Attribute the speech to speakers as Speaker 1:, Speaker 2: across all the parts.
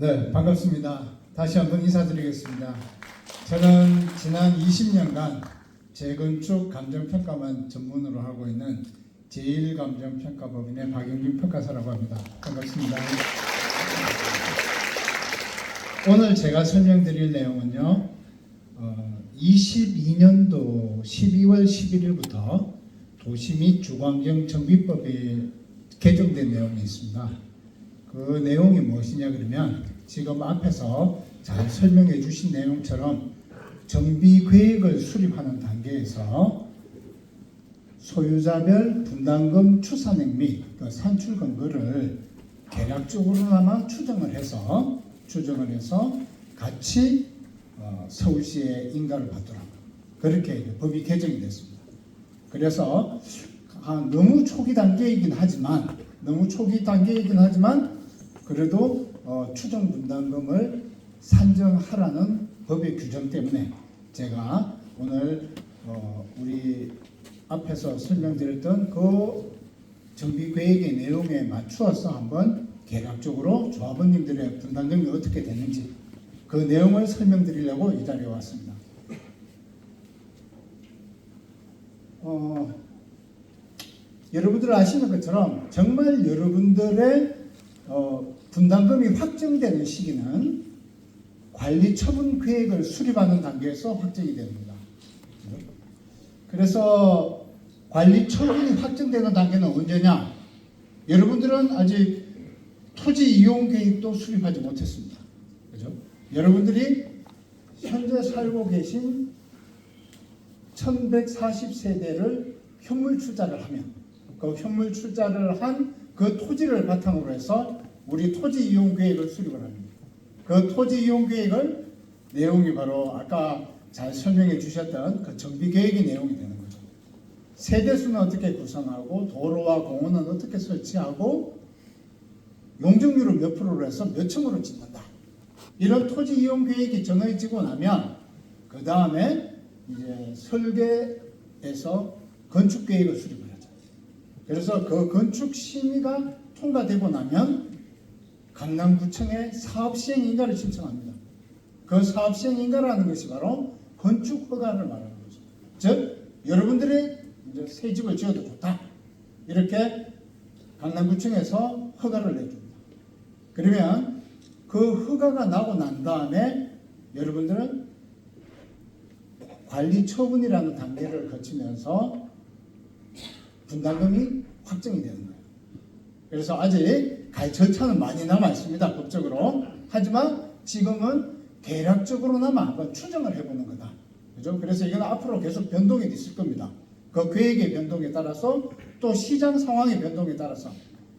Speaker 1: 네, 반갑습니다. 다시 한번 인사드리겠습니다. 저는 지난 20년간 재건축 감정평가만 전문으로 하고 있는 제1감정평가법인의 박영진 평가사라고 합니다. 반갑습니다. 오늘 제가 설명드릴 내용은요, 22년도 12월 11일부터 도시 및 주거환경 정비법이 개정된 내용이 있습니다. 그 내용이 무엇이냐 그러면 지금 앞에서 잘 설명해 주신 내용처럼 정비계획을 수립하는 단계에서 소유자별 분담금 추산액 및 산출 근거를 개략적으로나마 추정을 해서 같이 서울시에 인가를 받도록 그렇게 법이 개정이 됐습니다. 그래서 너무 초기 단계이긴 하지만 그래도 추정 분담금을 산정하라는 법의 규정 때문에 제가 오늘 우리 앞에서 설명드렸던 그 정비계획의 내용에 맞추어서 한번 개략적으로 조합원님들의 분담금이 어떻게 되는지 그 내용을 설명드리려고 이 자리에 왔습니다. 여러분들 아시는 것처럼 정말 여러분들의 분담금이 확정되는 시기는 관리 처분 계획을 수립하는 단계에서 확정이 됩니다. 그래서 관리 처분이 확정되는 단계는 언제냐? 여러분들은 아직 토지 이용 계획도 수립하지 못했습니다. 그죠? 여러분들이 현재 살고 계신 1140세대를 현물 출자를 하면 그 현물 출자를 한 그 토지를 바탕으로 해서 우리 토지 이용 계획을 수립을 합니다. 그 토지 이용 계획을 내용이 바로 아까 잘 설명해 주셨던 그 정비 계획의 내용이 되는 거죠. 세대수는 어떻게 구성하고 도로와 공원은 어떻게 설치하고 용적률을 몇 프로로 해서 몇 층으로 짓는다. 이런 토지 이용 계획이 정해지고 나면 그 다음에 이제 설계에서 건축 계획을 수립을 하죠. 그래서 그 건축 심의가 통과되고 나면 강남구청에 사업시행인가를 신청합니다. 그 사업시행인가라는 것이 바로 건축 허가를 말하는 거죠. 즉 여러분들이 이제 새 집을 지어도 좋다 이렇게 강남구청에서 허가를 내줍니다. 그러면 그 허가가 나고 난 다음에 여러분들은 관리 처분이라는 단계를 거치면서 분담금이 확정이 되는 거예요. 그래서 아직 갈 절차는 많이 남아 있습니다. 법적으로. 하지만 지금은 계략적으로나마 한번 추정을 해보는 거다. 그죠? 그래서 이건 앞으로 계속 변동이 있을 겁니다. 그 계획의 변동에 따라서 또 시장 상황의 변동에 따라서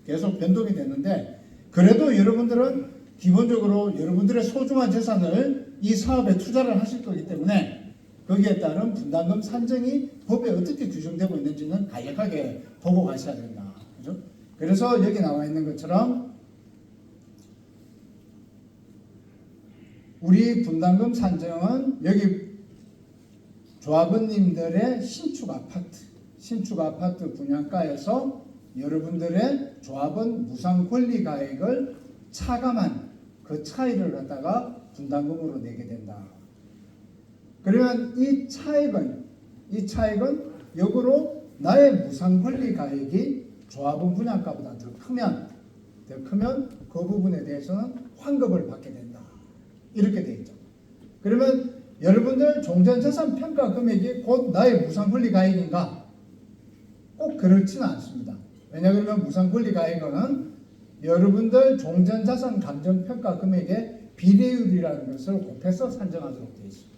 Speaker 1: 계속 변동이 됐는데 그래도 여러분들은 기본적으로 여러분들의 소중한 재산을 이 사업에 투자를 하실 거기 때문에 거기에 따른 분담금 산정이 법에 어떻게 규정되고 있는지는 간략하게 보고 가셔야 된다. 그죠? 그래서 여기 나와 있는 것처럼 우리 분담금 산정은 여기 조합원님들의 신축 아파트 분양가에서 여러분들의 조합원 무상 권리 가액을 차감한 그 차이를 갖다가 분담금으로 내게 된다. 그러면 이 차액은 역으로 나의 무상 권리 가액이 조합원 분양가보다 더 크면 그 부분에 대해서는 환급을 받게 된다. 이렇게 되어 있죠. 그러면 여러분들 종전자산 평가 금액이 곧 나의 무상 권리 가액인가? 꼭 그렇지는 않습니다. 왜냐하면 무상 권리 가액은 여러분들 종전자산 감정평가 금액의 비례율이라는 것을 곱해서 산정하도록 되어 있습니다.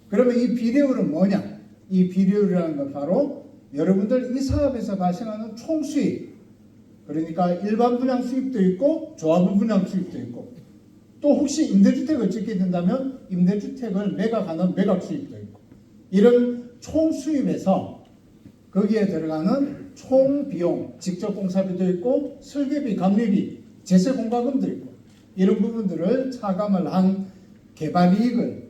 Speaker 1: 그러면 이 비례율은 뭐냐? 이 비례율이라는 건 바로 여러분들 이 사업에서 발생하는 총 수입, 그러니까 일반 분양 수입도 있고 조합원 분양 수입도 있고 또 혹시 임대주택을 짓게 된다면 임대주택을 매각하는 매각 수입도 있고 이런 총 수입에서 거기에 들어가는 총 비용, 직접 공사비도 있고 설계비, 감리비, 제세 공과금도 있고 이런 부분들을 차감을 한 개발 이익을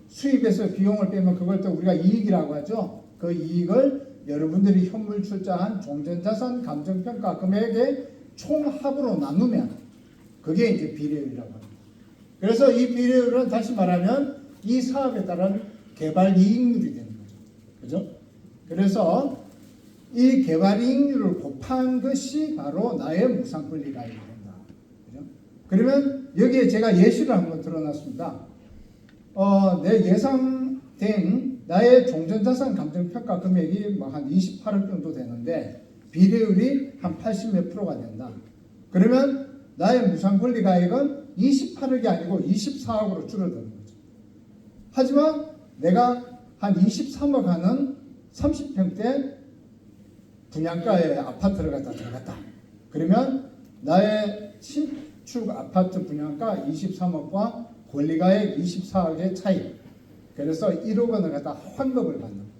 Speaker 1: 수입에서 비용을 빼면 그걸 또 우리가 이익이라고 하죠. 그 이익을 여러분들이 현물 출자한 종전자산 감정평가 금액의 총합으로 나누면 그게 이제 비례율이라고 합니다. 그래서 이 비례율은 다시 말하면 이 사업에 따른 개발 이익률이 되는 거죠. 그죠? 그래서 이 개발 이익률을 곱한 것이 바로 나의 무상 권리 가액이 된다. 그죠? 그러면 여기에 제가 예시를 한번 들어놨습니다. 내 예상된 나의 종전자산 감정평가 금액이 뭐 한 28억 정도 되는데 비례율이 한 80 몇 프로가 된다. 그러면 나의 무상 권리 가액은 28억이 아니고 24억으로 줄어드는 거죠. 하지만 내가 한 23억 하는 30평대 분양가의 아파트를 갖다 들어갔다. 그러면 나의 신축 아파트 분양가 23억과 권리가액 24억의 차이. 그래서 1억 원을 갖다 환급을 받는 거예요.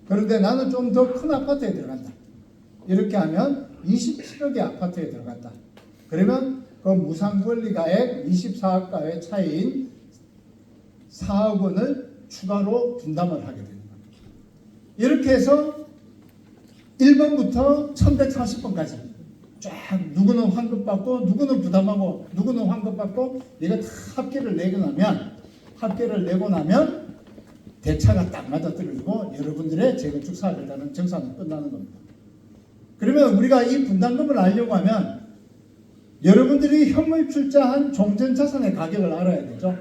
Speaker 1: 그런데 나는 좀 더 큰 아파트에 들어간다. 이렇게 하면 27억의 아파트에 들어갔다. 그러면 그 무상 권리가액 24억가의 차이인 4억 원을 추가로 분담을 하게 되는 겁니다. 이렇게 해서 1번부터 1140번까지 쫙 누구는 환급받고 누구는 부담하고 누구는 환급받고 이거 다 합계를 내고 나면 대차가 딱 맞아떨어지고 여러분들의 재건축 사업에 따른 정산은 끝나는 겁니다. 그러면 우리가 이 분담금을 알려고 하면 여러분들이 현물 출자한 종전자산의 가격을 알아야 되죠.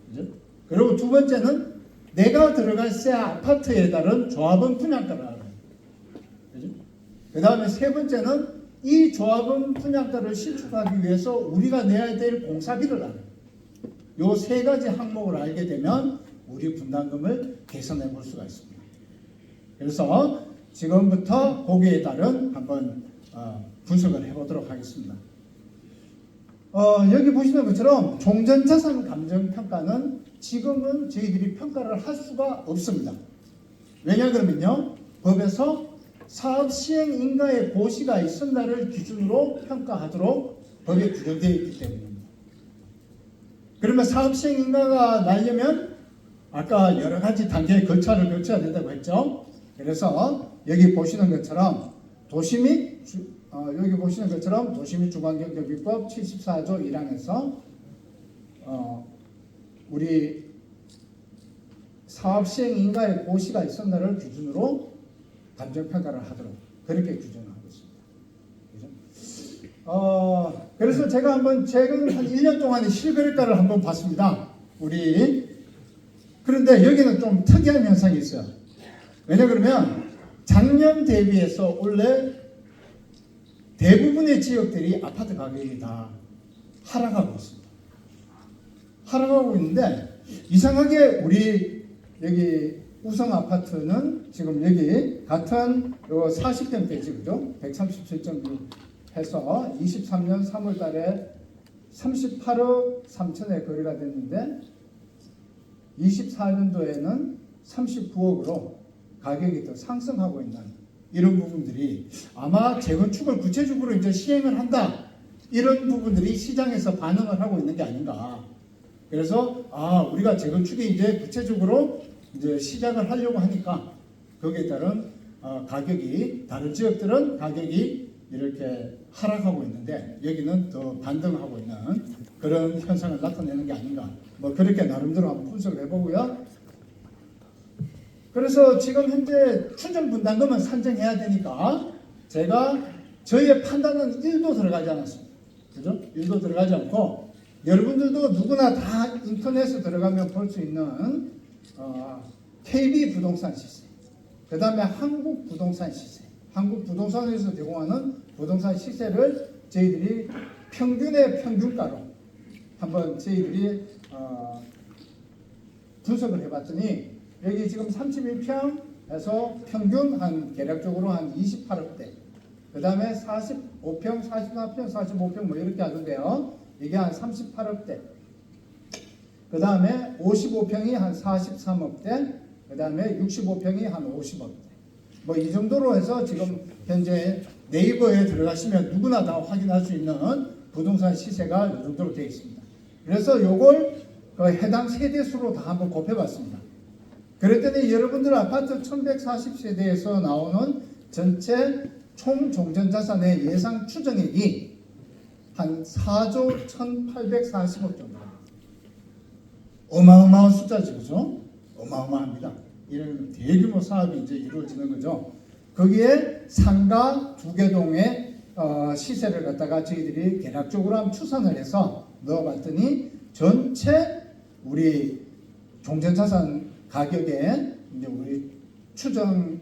Speaker 1: 그죠? 그리고 두 번째는 내가 들어갈 새 아파트에 따른 조합원 분양가를 알아야 돼요. 그죠? 그 다음에 세 번째는 이 조합원 분양가를 신축하기 위해서 우리가 내야 될 공사비를 알아요. 요 세 가지 항목을 알게 되면 우리 분담금을 개선해 볼 수가 있습니다. 그래서 지금부터 거기에 따른 한번 분석을 해보도록 하겠습니다. 여기 보시는 것처럼 종전자산 감정평가는 지금은 저희들이 평가를 할 수가 없습니다. 왜냐 그러면요, 법에서 사업 시행 인가의 고시가 있은 날을 기준으로 평가하도록 법에 규정되어 있기 때문입니다. 그러면 사업 시행 인가가 나려면 아까 여러 가지 단계의 절차를 거쳐야 된다고 했죠. 그래서 여기 보시는 것처럼 도시 및 주거환경정비법 74조 1항에서 우리 사업 시행 인가의 고시가 있은 날을 기준으로 감정평가를 하도록 그렇게 규정하고 있습니다. 그죠? 그래서 제가 한번 최근 한 1년 동안의 실거래가를 한번 봤습니다. 그런데 여기는 좀 특이한 현상이 있어요. 왜냐 그러면 작년 대비해서 올해 대부분의 지역들이 아파트 가격이 다 하락하고 있습니다. 하락하고 있는데 이상하게 우리 여기 우성 아파트는 지금 여기 같은 요 40평대지 그죠? 137.6 해서 23년 3월 달에 38억 3천에 거래가 됐는데 24년도에는 39억으로 가격이 더 상승하고 있는 이런 부분들이 아마 재건축을 구체적으로 이제 시행을 한다. 이런 부분들이 시장에서 반응을 하고 있는 게 아닌가. 그래서 우리가 재건축이 이제 구체적으로 이제 시작을 하려고 하니까 거기에 따른 가격이 다른 지역들은 가격이 이렇게 하락하고 있는데 여기는 더 반등하고 있는 그런 현상을 나타내는 게 아닌가. 뭐 그렇게 나름대로 한번 분석을 해보고요. 그래서 지금 현재 추정 분담금은 산정해야 되니까 저희의 판단은 1도 들어가지 않았습니다. 그죠? 1도 들어가지 않고 여러분들도 누구나 다 인터넷에 들어가면 볼 수 있는 KB 부동산 시세, 그 다음에 한국 부동산 시세, 한국 부동산에서 제공하는 부동산 시세를 저희들이 평균의 평균가로 한번 저희들이 분석을 해봤더니 여기 지금 31평에서 평균 대략적으로 한 28억대, 그 다음에 45평, 44평, 45평 뭐 이렇게 하던데요. 이게 한 38억대, 그 다음에 55평이 한 43억대, 그 다음에 65평이 한 50억대. 뭐 이 정도로 해서 지금 현재 네이버에 들어가시면 누구나 다 확인할 수 있는 부동산 시세가 이 정도로 되어 있습니다. 그래서 요걸 해당 세대수로 다 한번 곱해봤습니다. 그랬더니 여러분들 아파트 1140세대에서 나오는 전체 총 종전자산의 예상 추정액이 한 4조 1840억 정도. 어마어마한 숫자죠, 그죠? 어마어마합니다. 이런 대규모 사업이 이제 이루어지는 거죠. 거기에 상가 두 개 동의 시세를 갖다가 저희들이 대략적으로 한번 추산을 해서 넣어봤더니 전체 우리 종전자산 가격에 이제 우리 추정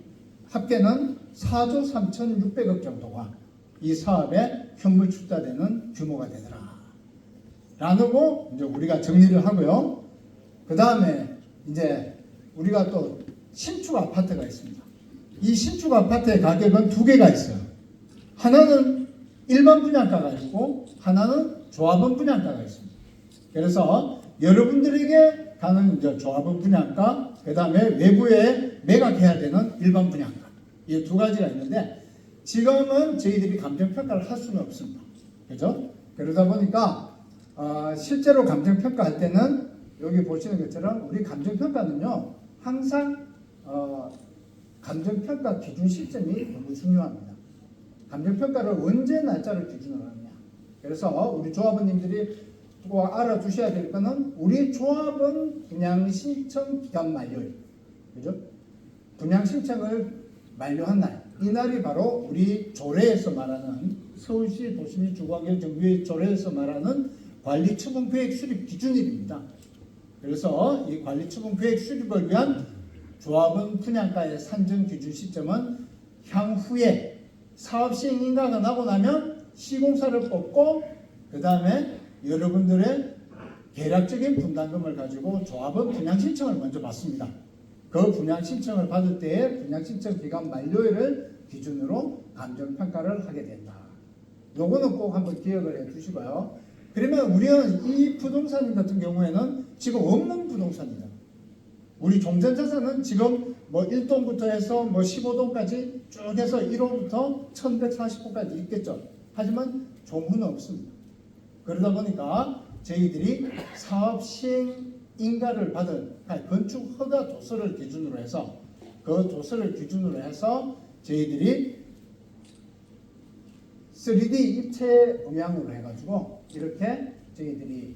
Speaker 1: 합계는 4조 3,600억 정도가 이 사업에 현물 출자되는 규모가 되더라. 라고 이제 우리가 정리를 하고요. 그 다음에 이제 우리가 또 신축 아파트가 있습니다. 이 신축 아파트의 가격은 두 개가 있어요. 하나는 일반 분양가가 있고 하나는 조합원 분양가가 있습니다. 그래서 여러분들에게 가는 이제 조합원 분양가, 그 다음에 외부에 매각해야 되는 일반 분양가, 이 두 가지가 있는데 지금은 저희들이 감정평가를 할 수는 없습니다. 그죠? 그러다 보니까 실제로 감정평가할 때는 여기 보시는 것처럼 우리 감정평가는요 항상 감정평가 기준 시점이 너무 중요합니다. 감정평가를 언제 날짜를 기준으로 하느냐. 그래서 우리 조합원님들이 꼭 알아두셔야 될 거는 우리 조합원 분양신청 기간 만료일. 그죠? 분양신청을 만료한 날. 이 날이 바로 우리 조례에서 말하는 서울시 도시민 주거환경 정비의 조례에서 말하는 관리처분계획 수립 기준일입니다. 그래서 이 관리처분계획 수립을 위한 조합원 분양가의 산정 기준 시점은 향후에 사업 시행 인가가 나고 나면 시공사를 뽑고 그 다음에 여러분들의 계략적인 분담금을 가지고 조합원 분양 신청을 먼저 받습니다. 그 분양 신청을 받을 때에 분양 신청 기간 만료일을 기준으로 감정평가를 하게 된다. 요거는 꼭 한번 기억을 해 두시고요. 그러면 우리는 이 부동산 같은 경우에는 지금 없는 부동산이다. 우리 종전자산은 지금 뭐 1동부터 해서 뭐 15동까지 쭉 해서 1호부터 1140호까지 있겠죠. 하지만 조문은 없습니다. 그러다 보니까 저희들이 사업 시행 인가를 받은 건축 허가 도서를 기준으로 해서 그 도서를 기준으로 해서 저희들이 3D 입체 음향으로 해가지고 이렇게 저희들이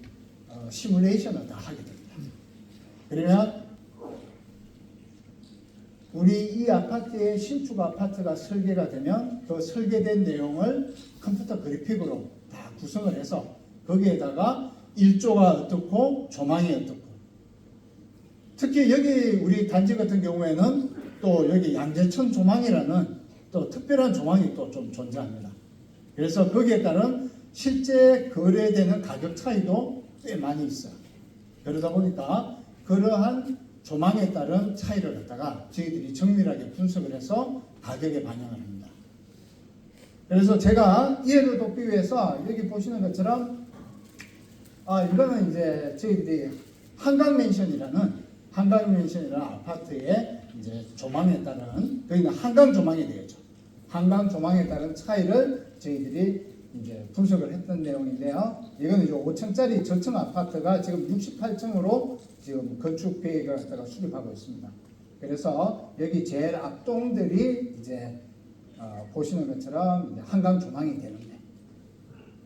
Speaker 1: 시뮬레이션을 다 하게 됩니다. 그러면 우리 이 아파트의 신축 아파트가 설계가 되면 그 설계된 내용을 컴퓨터 그래픽으로 다 구성을 해서 거기에다가 일조가 어떻고 조망이 어떻고 특히 여기 우리 단지 같은 경우에는 또 여기 양재천 조망이라는 또 특별한 조망이 또 좀 존재합니다. 그래서 거기에 따른 실제 거래되는 가격 차이도 꽤 많이 있어요. 그러다 보니까 그러한 조망에 따른 차이를 갖다가 저희들이 정밀하게 분석을 해서 가격에 반영을 합니다. 그래서 제가 이해를 돕기 위해서 여기 보시는 것처럼 이거는 이제 저희들이 한강맨션이라는 아파트의 이제 조망에 따른 저희는 한강 조망이 되겠죠. 한강 조망에 따른 차이를 저희들이 이제 분석을 했던 내용인데요. 이거는 이제 5층짜리 저층 아파트가 지금 68층으로 지금 건축 계획을 갖다가 수립하고 있습니다. 그래서 여기 제일 앞동들이 이제 보시는 것처럼 이제 한강 조망이 되는데,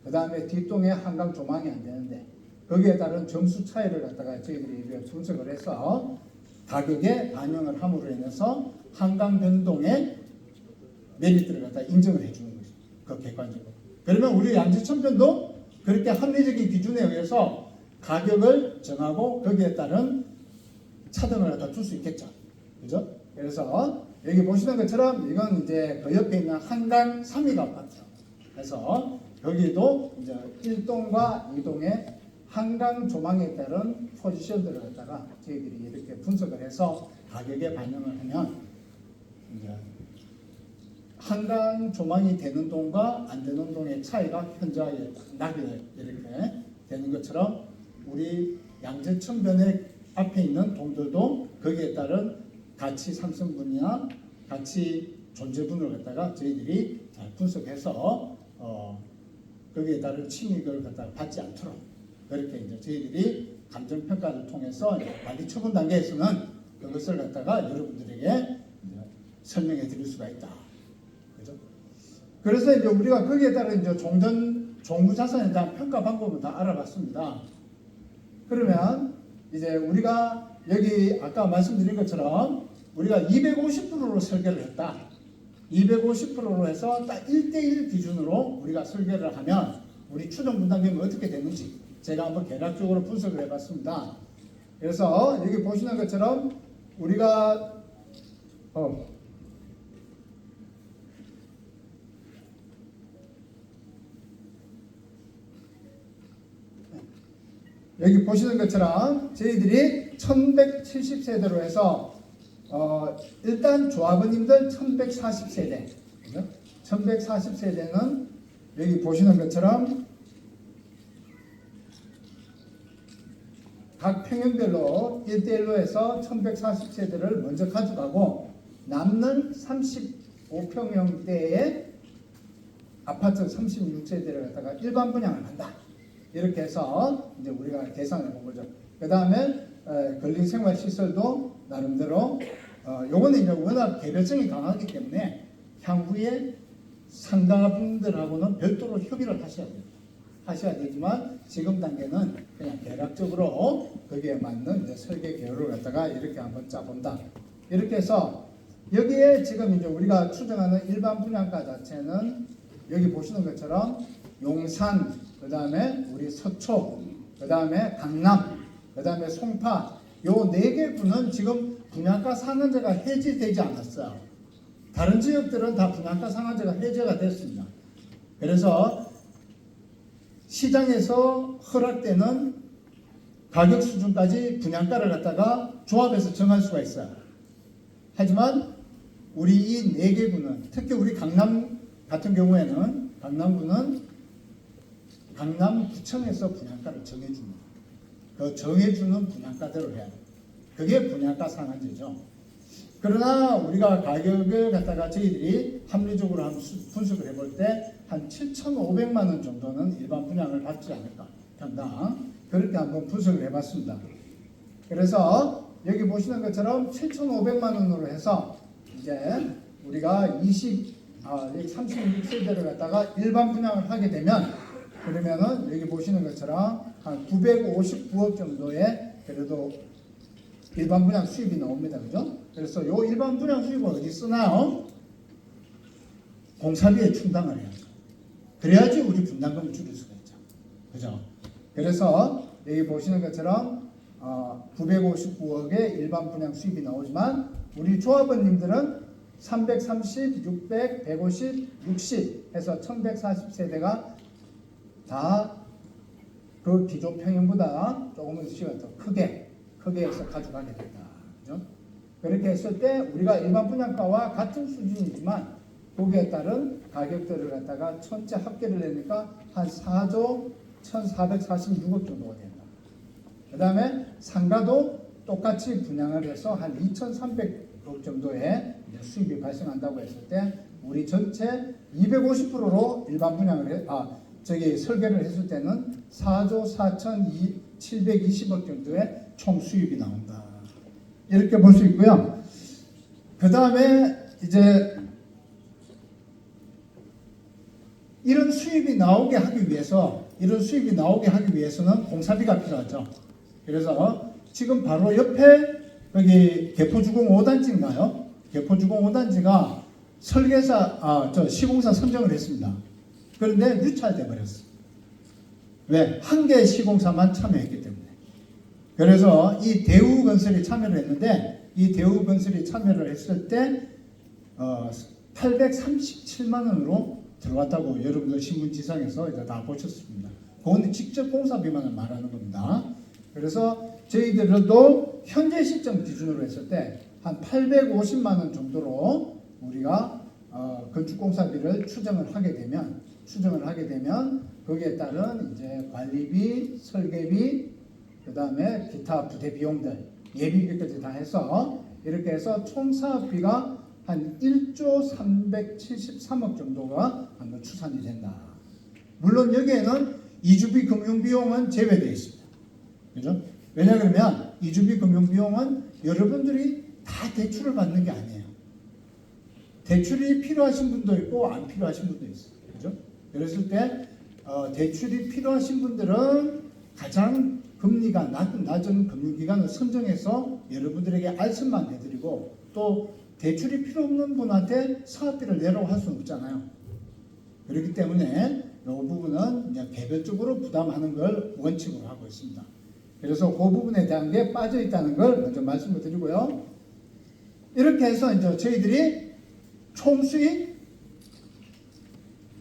Speaker 1: 그 다음에 뒷동에 한강 조망이 안 되는데, 거기에 따른 점수 차이를 갖다가 저희들이 분석을 해서 가격에 반영을 함으로 인해서 한강 변동의 메리트를 갖다 인정을 해주는 거죠. 그 객관적으로. 그러면 우리 양재천변도 그렇게 합리적인 기준에 의해서 가격을 정하고 거기에 따른 차등을 갖다 줄 수 있겠죠. 그죠? 그래서 여기 보시는 것처럼 이건 이제 그 옆에 있는 한강 3위 아파트. 그래서 여기도 이제 1동과 2동의 한강 조망에 따른 포지션들을 갖다가 저희들이 이렇게 분석을 해서 가격에 반영을 하면 이제 한강 조망이 되는 동과 안 되는 동의 차이가 현저하게 나게 이렇게 되는 것처럼 우리 양재천변의 앞에 있는 동들도 거기에 따른 가치 상승분이나 가치 존재분을 갖다가 저희들이 잘 분석해서 거기에 따른 침익을 갖다가 받지 않도록 그렇게 이제 저희들이 감정평가를 통해서 관리 처분 단계에서는 그것을 갖다가 여러분들에게 설명해 드릴 수가 있다. 그죠? 그래서 이제 우리가 거기에 따른 이제 종전 종부자산에 대한 평가 방법을 다 알아봤습니다. 그러면 이제 우리가 여기 아까 말씀드린 것처럼 우리가 250%로 설계를 했다. 250%로 해서 딱 1대1 기준으로 우리가 설계를 하면 우리 추정 분담금이 어떻게 되는지 제가 한번 개략적으로 분석을 해봤습니다. 그래서 여기 보시는 것처럼 우리가 여기 보시는 것처럼 저희들이 1170세대로 해서 일단 조합원님들 1140세대 1140세대는 여기 보시는 것처럼 각 평형별로 1대1로 해서 1140세대를 먼저 가져가고 남는 35평형대의 아파트 36세대를 갖다가 일반 분양을 한다. 이렇게 해서 이제 우리가 계산해 본 거죠. 그 다음에 근린 생활 시설도 나름대로 요거는 이제 워낙 개별성이 강하기 때문에 향후에 상가분들하고는 별도로 협의를 하셔야 되지만 지금 단계는 그냥 대략적으로 거기에 맞는 이제 설계 계획을 갖다가 이렇게 한번 짜본다. 이렇게 해서 여기에 지금 이제 우리가 추정하는 일반 분양가 자체는 여기 보시는 것처럼 용산, 그 다음에 우리 서초, 그 다음에 강남, 그 다음에 송파 요 4개 구는 지금 분양가 상한제가 해지되지 않았어요. 다른 지역들은 다 분양가 상한제가 해제가 됐습니다. 그래서 시장에서 허락되는 가격 수준까지 분양가를 갖다가 조합해서 정할 수가 있어요. 하지만 우리 이 4개 구는 특히 우리 강남 같은 경우에는 강남구는 강남구청에서 분양가를 정해줍니다. 그 정해주는 분양가대로 해야 돼요. 그게 분양가 상한제죠. 그러나 우리가 가격을 갖다가 저희들이 합리적으로 한번 분석을 해볼 때 한 7,500만 원 정도는 일반 분양을 받지 않을까 평당 그렇게 한번 분석을 해봤습니다. 그래서 여기 보시는 것처럼 7,500만 원으로 해서 이제 우리가 36세대를 갖다가 일반 분양을 하게 되면 그러면은 여기 보시는 것처럼 한 959억 정도의 그래도 일반 분양 수입이 나옵니다. 그죠? 그래서 요 일반 분양 수입을 어디 쓰나요? 공사비에 충당을 해야죠. 그래야지 우리 분담금을 줄일 수가 있죠. 그죠? 그래서 여기 보시는 것처럼 959억의 일반 분양 수입이 나오지만 우리 조합원님들은 330, 600, 150, 60 해서 1140세대가 다 그 기존 평형보다 조금씩 더 크게 해서 가져가게 된다. 그죠? 그렇게 했을 때 우리가 일반 분양가와 같은 수준이지만 거기에 따른 가격들을 갖다가 전체 합계를 내니까 한 4조 1446억 정도가 된다. 그 다음에 상가도 똑같이 분양을 해서 한 2300억 정도의 수입이 발생한다고 했을 때 우리 전체 250%로 일반 분양을 설계를 했을 때는 4조 4720억 정도의 총 수입이 나온다. 이렇게 볼 수 있고요. 그 다음에 이제 이런 수입이 나오게 하기 위해서는 공사비가 필요하죠. 그래서 지금 바로 옆에 여기 개포주공 5단지인가요? 개포주공 5단지가 시공사 선정을 했습니다. 그런데 유찰돼 버렸어요. 왜? 한 개의 시공사만 참여했기 때문에. 그래서 이 대우건설이 참여를 했는데 이 대우건설이 참여를 했을 때 837만 원으로 들어왔다고 여러분들 신문지상에서 이제 다 보셨습니다. 그건 직접 공사비만을 말하는 겁니다. 그래서 저희들도 현재 시점 기준으로 했을 때 한 850만 원 정도로 우리가 건축공사비를 추정을 하게 되면 거기에 따른 이제 관리비, 설계비, 그 다음에 기타 부대 비용들, 예비비까지 다 해서 이렇게 해서 총 사업비가 한 1조 373억 정도가 한번 추산이 된다. 물론 여기에는 이주비 금융비용은 제외되어 있습니다. 그죠? 왜냐 그러면 이주비 금융비용은 여러분들이 다 대출을 받는 게 아니에요. 대출이 필요하신 분도 있고 안 필요하신 분도 있어요. 그죠? 그랬을 때 대출이 필요하신 분들은 가장 금리가 낮은 금융기관을 선정해서 여러분들에게 알선만 해드리고, 또 대출이 필요 없는 분한테 사업비를 내라고 할 수는 없잖아요. 그렇기 때문에 이 부분은 이제 개별적으로 부담하는 걸 원칙으로 하고 있습니다. 그래서 그 부분에 대한 게 빠져 있다는 걸 먼저 말씀을 드리고요. 이렇게 해서 이제 저희들이 총수익,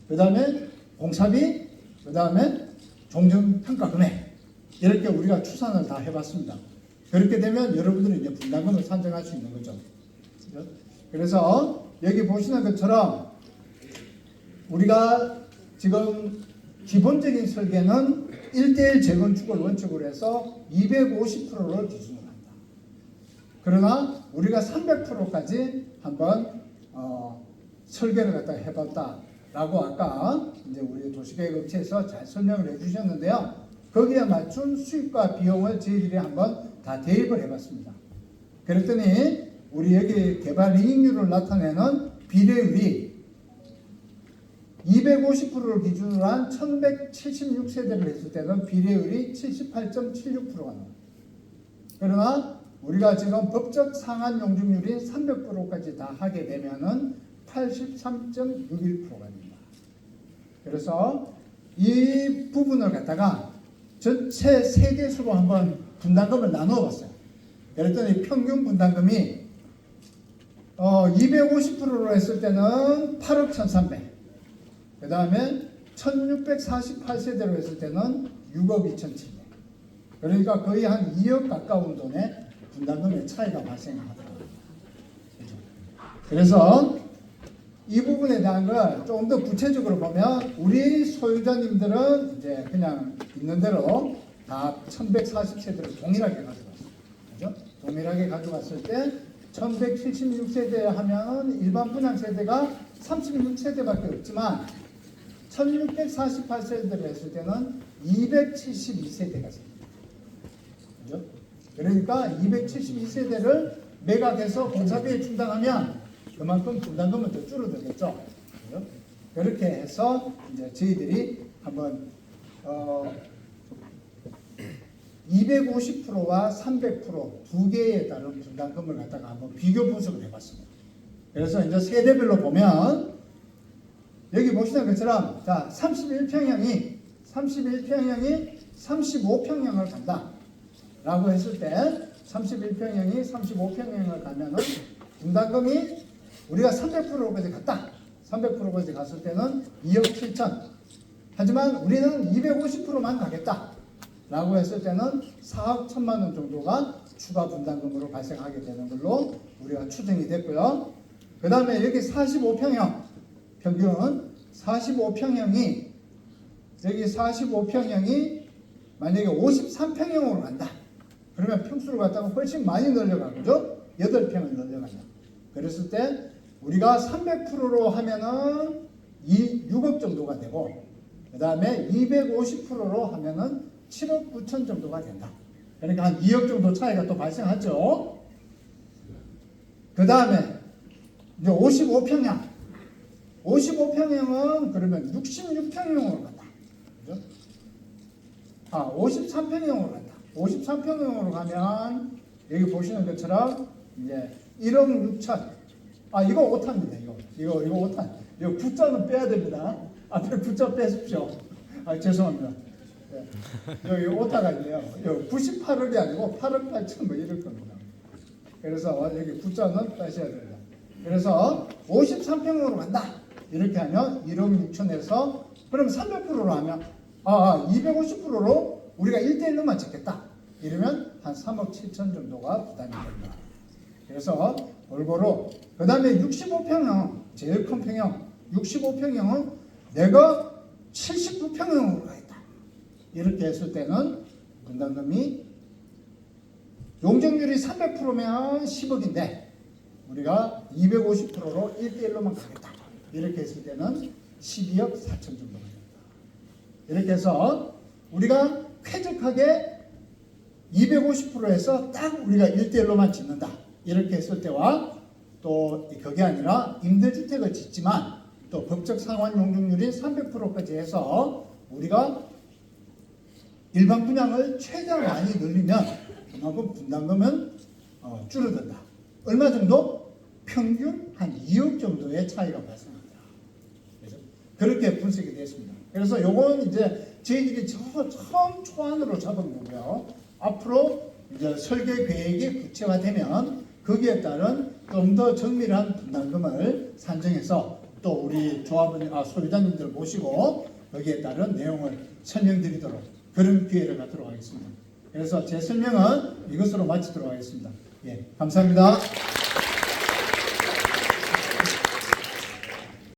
Speaker 1: 그 다음에 공사비, 그 다음에 종전평가 금액, 이렇게 우리가 추산을 다 해봤습니다. 그렇게 되면 여러분들은 이제 분담금을 산정할 수 있는 거죠. 그래서 여기 보시는 것처럼 우리가 지금 기본적인 설계는 1:1 재건축을 원칙으로 해서 250%를 기준으로 한다. 그러나 우리가 300%까지 한번 설계를 갖다 해봤다라고 아까 이제 우리 도시계획업체에서 잘 설명을 해주셨는데요. 거기에 맞춘 수익과 비용을 저희들이 한번 다 대입을 해봤습니다. 그랬더니 우리 여기 개발 이익률을 나타내는 비례율이 250%를 기준으로 한 1176세대를 했을 때는 비례율이 78.76%가 나옵니다. 그러나 우리가 지금 법적 상한 용적률이 300%까지 다 하게 되면은 83.61%가 됩니다. 그래서 이 부분을 갖다가 전체 세대수로 한번 분담금을 나누어 봤어요. 그랬더니 평균 분담금이 250%로 했을 때는 8억 1,300. 그 다음에 1648세대로 했을 때는 6억 2,700. 그러니까 거의 한 2억 가까운 돈의 분담금의 차이가 발생하더라고요. 그래서 이 부분에 대한 걸 조금 더 구체적으로 보면 우리 소유자님들은 이제 그냥 있는 대로 다 1140세대를 동일하게 가져갔어요. 그죠? 동일하게 가져갔을 때 1176세대 하면 일반 분양 세대가 36세대밖에 없지만 1648세대를 했을 때는 272세대가 생깁니다. 그죠? 그러니까 272세대를 매각해서 공사비에 충당하면 그만큼 분담금은 더 줄어들겠죠. 그죠? 그렇게 해서 이제 저희들이 한번 250%와 300%두 개에 따른 분담금을 갖다가 한번 비교 분석을 해봤습니다. 그래서 이제 세대별로 보면 여기 보시는 것처럼 자 31평형이 35평형을 간다 라고 했을 때 31평형이 35평형을 가면은 분담금이 우리가 300%까지 갔다. 300%까지 갔을 때는 2억 7천. 하지만 우리는 250%만 가겠다 라고 했을 때는 4억 1천만 원 정도가 추가 분담금으로 발생하게 되는 걸로 우리가 추정이 됐고요. 그 다음에 여기 45평형 평균 45평형이 여기 45평형이 만약에 53평형으로 간다. 그러면 평수를 갖다가 훨씬 많이 늘려가고죠. 8평을 늘려간다. 그랬을 때 우리가 300%로 하면은 6억 정도가 되고 그 다음에 250%로 하면은 7억 9천 정도가 된다. 그러니까 한 2억 정도 차이가 또 발생하죠. 그 다음에 이제 55평형 55평형은 그러면 66평형으로 간다. 그죠? 53평형으로 간다. 53평형으로 가면 여기 보시는 것처럼 이제 1억 6천. 이거 오타입니다. 이거 오타. 이거 9자는 빼야 됩니다. 앞에 9자 빼십시오. 죄송합니다. 네. 여기 오타가 있네요. 여기 98억이 아니고 8억 8천 뭐 이럴 겁니다. 그래서 여기 9자는 빼셔야 됩니다. 그래서 53평형으로 간다. 이렇게 하면 1억 6천에서 그럼 300%로 하면 250%로 우리가 1:1로만 짓겠다. 이러면 한 3억 7천 정도가 부담이 됩니다. 그래서 골고루 그 다음에 65평형 제일 큰 평형 65평형은 내가 79평형으로 가겠다. 이렇게 했을 때는 분담금이 용적률이 300%면 10억인데 우리가 250%로 1:1로만 가겠다. 이렇게 했을 때는 12억 4천 정도가 됩니다. 이렇게 해서 우리가 쾌적하게 250%에서 딱 우리가 1:1로만 짓는다. 이렇게 했을 때와 또 그게 아니라 임대주택을 짓지만 또 법적 상환 용적률이 300%까지 해서 우리가 일반 분양을 최대한 많이 늘리면 그만큼 분담금은 줄어든다. 얼마 정도? 평균 한 2억 정도의 차이가 발생한다. 그래서 그렇게 분석이 됐습니다. 그래서 요건 이제 저희들이 처음 초안으로 잡은 거고요. 앞으로 이제 설계 계획이 구체화되면 거기에 따른 좀 더 정밀한 분담금을 산정해서 또 우리 소유자님들 모시고 거기에 따른 내용을 설명드리도록 그런 기회를 갖도록 하겠습니다. 그래서 제 설명은 이것으로 마치도록 하겠습니다. 예, 감사합니다.